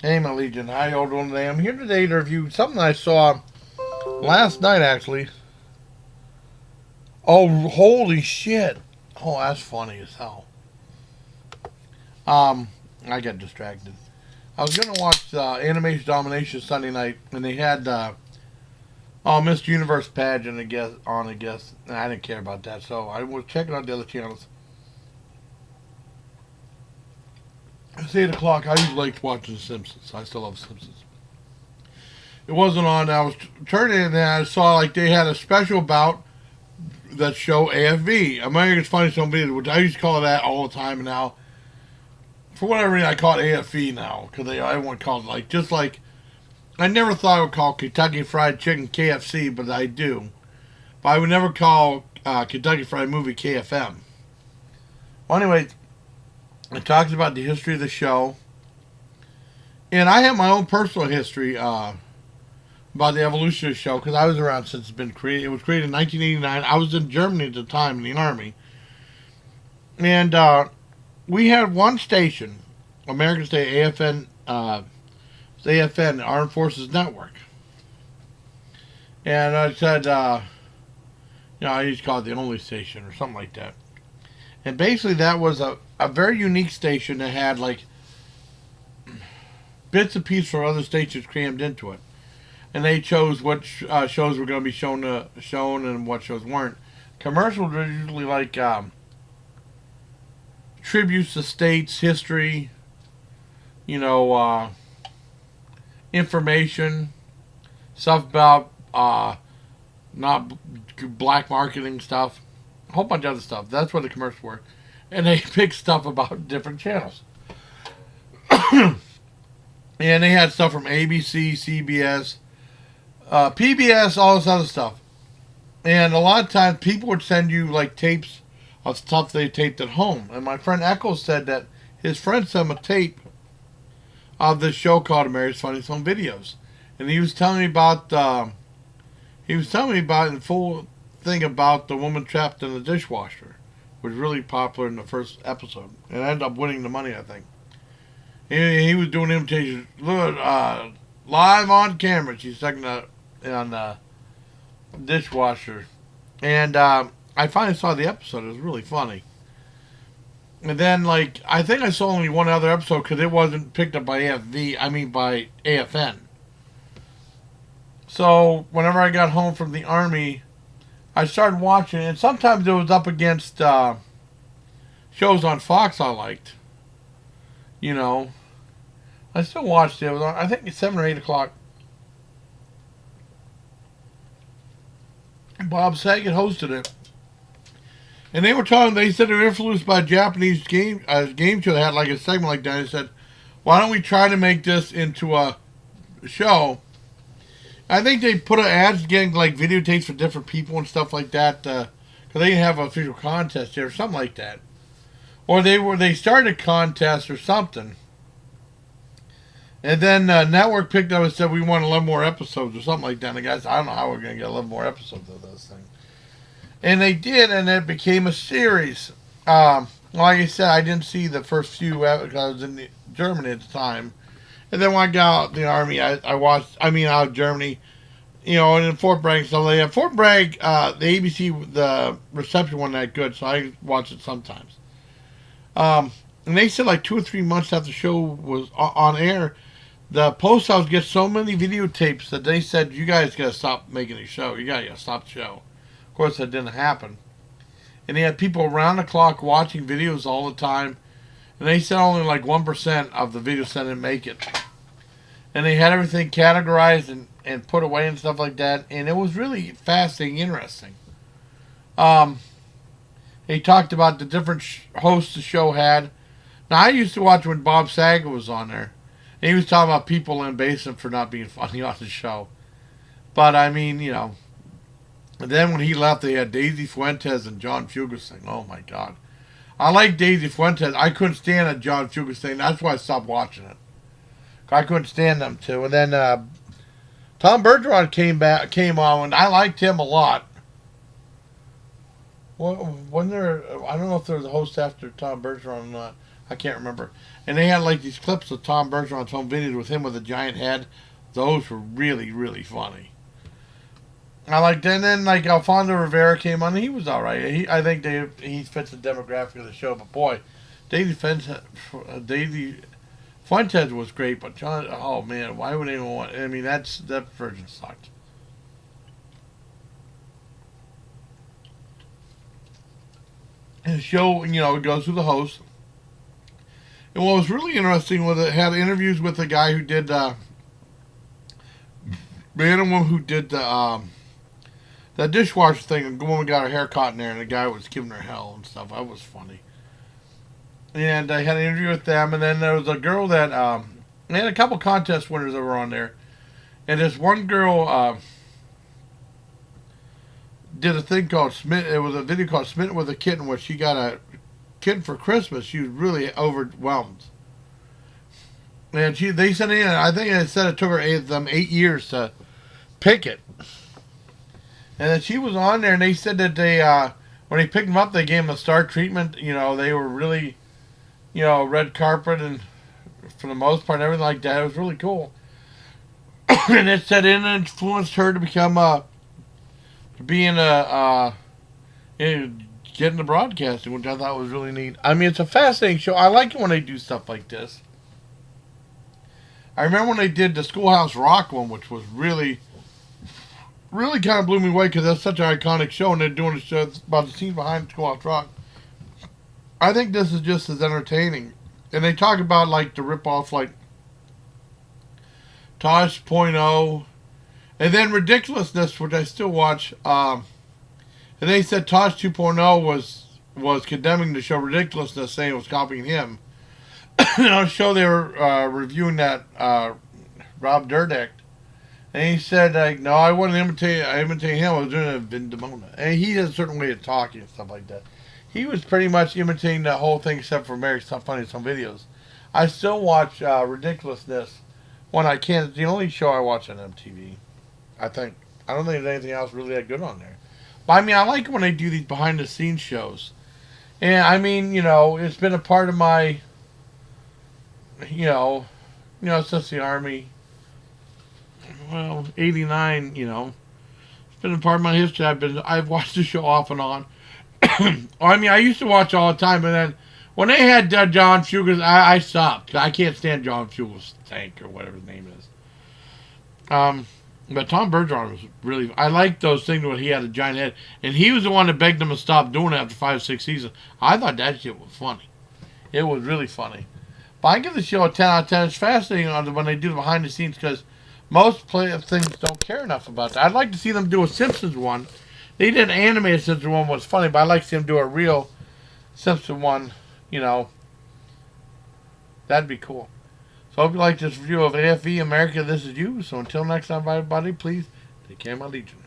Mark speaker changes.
Speaker 1: Hey, my Legion. How y'all doing today? I'm here today to review something I saw last night, actually. Oh, holy shit. Oh, that's funny as hell. Um, I got distracted. I was going to watch Animation Domination Sunday night, and they had Miss Universe pageant, I guess. And I didn't care about that, so I was checking out the other channels. It's 8 o'clock. I usually like watching The Simpsons. I still love The Simpsons. It wasn't on. I was turning in and I saw like they had a special about that show AFV, America's Funniest Home Videos, which I used to call it that all the time. And now, for whatever reason, I call it AFV now because everyone calls it like just like I never thought I would call Kentucky Fried Chicken KFC, but I do. But I would never call Kentucky Fried Movie KFM. Well, anyway, it talks about the history of the show, and I have my own personal history about the evolution of the show because I was around since it's been created. It was created in 1989. I was in Germany at the time in the army, and we had one station, American State AFN, AFN Armed Forces Network, and I said, I used to call it the only station or something like that. And basically, that was a very unique station that had like bits and pieces from other stations crammed into it. And they chose what shows were going to be shown and what shows weren't. Commercials were usually like tributes to states, history, information, stuff about not black marketing stuff, a whole bunch of other stuff. That's what the commercials were. And they picked stuff about different channels. And they had stuff from ABC, CBS, PBS, all this other stuff. And a lot of times people would send you like tapes of stuff they taped at home. And my friend Eccles said that his friend sent him a tape of this show called America's Funniest Home Videos. And he was telling me about the full thing about the woman trapped in the dishwasher. It was really popular in the first episode. And ended up winning the money, I think. He was doing imitations live on camera. She's stuck on the dishwasher. And I finally saw the episode. It was really funny. And then, I think I saw only one other episode because it wasn't picked up by by AFN. So, whenever I got home from the Army, I started watching it. And sometimes it was up against shows on Fox I liked. I still watched it. It was on, I think it's 7 or 8 o'clock. Bob Saget hosted it. And they said they were influenced by a Japanese game show that had like a segment like that. They said, why don't we try to make this into a show? I think they put ads getting like videotapes for different people and stuff like that. Because they didn't have an official contest there or something like that. Or they started a contest or something. And then Network picked up and said, we want 11 more episodes or something like that. And the guys, I don't know how we're going to get 11 more episodes of this thing. And they did, and it became a series. Like I said, I didn't see the first few because I was in Germany at the time. And then when I got out of the Army, I watched, out of Germany, and in Fort Bragg and stuff like that. Fort Bragg, the ABC, the reception wasn't that good, so I watched it sometimes. And they said like 2 or 3 months after the show was on air, the post house gets so many videotapes that they said, you guys got to stop making the show. You got to stop the show. Of course, that didn't happen. And they had people around the clock watching videos all the time. And they said only like 1% of the videos didn't make it. And they had everything categorized and put away and stuff like that. And it was really fascinating, interesting. They talked about the different hosts the show had. Now, I used to watch when Bob Saget was on there. And he was talking about people in Basin for not being funny on the show. But, And then when he left, they had Daisy Fuentes and John Fugelsang. Oh, my God. I like Daisy Fuentes. I couldn't stand that John Fugelsang. That's why I stopped watching it. I couldn't stand them two. And then Tom Bergeron came on, and I liked him a lot. Wasn't there? I don't know if there was a host after Tom Bergeron or not. I can't remember. And they had like these clips of Tom Bergeron's home videos with him with a giant head. Those were really, really funny. I like then like Alfonso Rivera came on. He was all right. I think he fits the demographic of the show. But boy, Davey Fuentes was great. But John, oh man, why would anyone want? I mean, that version sucked. And the show, it goes through the host. And what was really interesting was it had interviews with the guy who did man and woman who did that dishwasher thing. And the woman got her hair caught in there, and the guy was giving her hell and stuff. That was funny. And I had an interview with them, and then there was a girl that they had a couple contest winners that were on there, and this one girl did a thing called Smith. It was a video called "Smitten with a Kitten," where she got a kitten for Christmas. She was really overwhelmed, and they sent it in. I think it said it took her them 8 years to pick it. And then she was on there, and they said that they, when they picked them up, they gave them a star treatment. They were really, red carpet, and for the most part, everything like that. It was really cool. And it said it influenced her to become get into broadcasting, which I thought was really neat. I mean, it's a fascinating show. I like it when they do stuff like this. I remember when they did the Schoolhouse Rock one, which was really kind of blew me away because that's such an iconic show, and they're doing a show about the scenes behind Schoolhouse Rock. I think this is just as entertaining. And they talk about, like, the rip-off, like, Tosh.0, and then Ridiculousness, which I still watch. And they said Tosh 2.0 was condemning the show Ridiculousness, saying it was copying him. And on the show they were reviewing that Rob Dyrdek. And he said, like, no, I wasn't imitating him. I was doing it Vin Demona. And he has a certain way of talking and stuff like that. He was pretty much imitating the whole thing except for Mary's Tough Funny some videos. I still watch Ridiculousness when I can. It's the only show I watch on MTV, I think. I don't think there's anything else really that good on there. But, I mean, I like when they do these behind-the-scenes shows. And, I mean, it's been a part of my, since the Army. Well, 89, it's been a part of my history. I've watched the show off and on. I mean, I used to watch all the time, and then when they had John Fugles, I stopped. I can't stand John Fugles' Tank or whatever his name is. But Tom Bergeron was really. I liked those things when he had a giant head, and he was the one that begged him to stop doing it after 5-6 seasons. I thought that shit was funny. It was really funny. But I give the show a 10 out of 10. It's fascinating when they do the behind the scenes because most things don't care enough about that. I'd like to see them do a Simpsons one. They did an animated Simpsons one was funny, but I'd like to see them do a real Simpsons one. That'd be cool. So I hope you like this review of AFV America. This is you. So until next time, everybody, please take care of my Legion.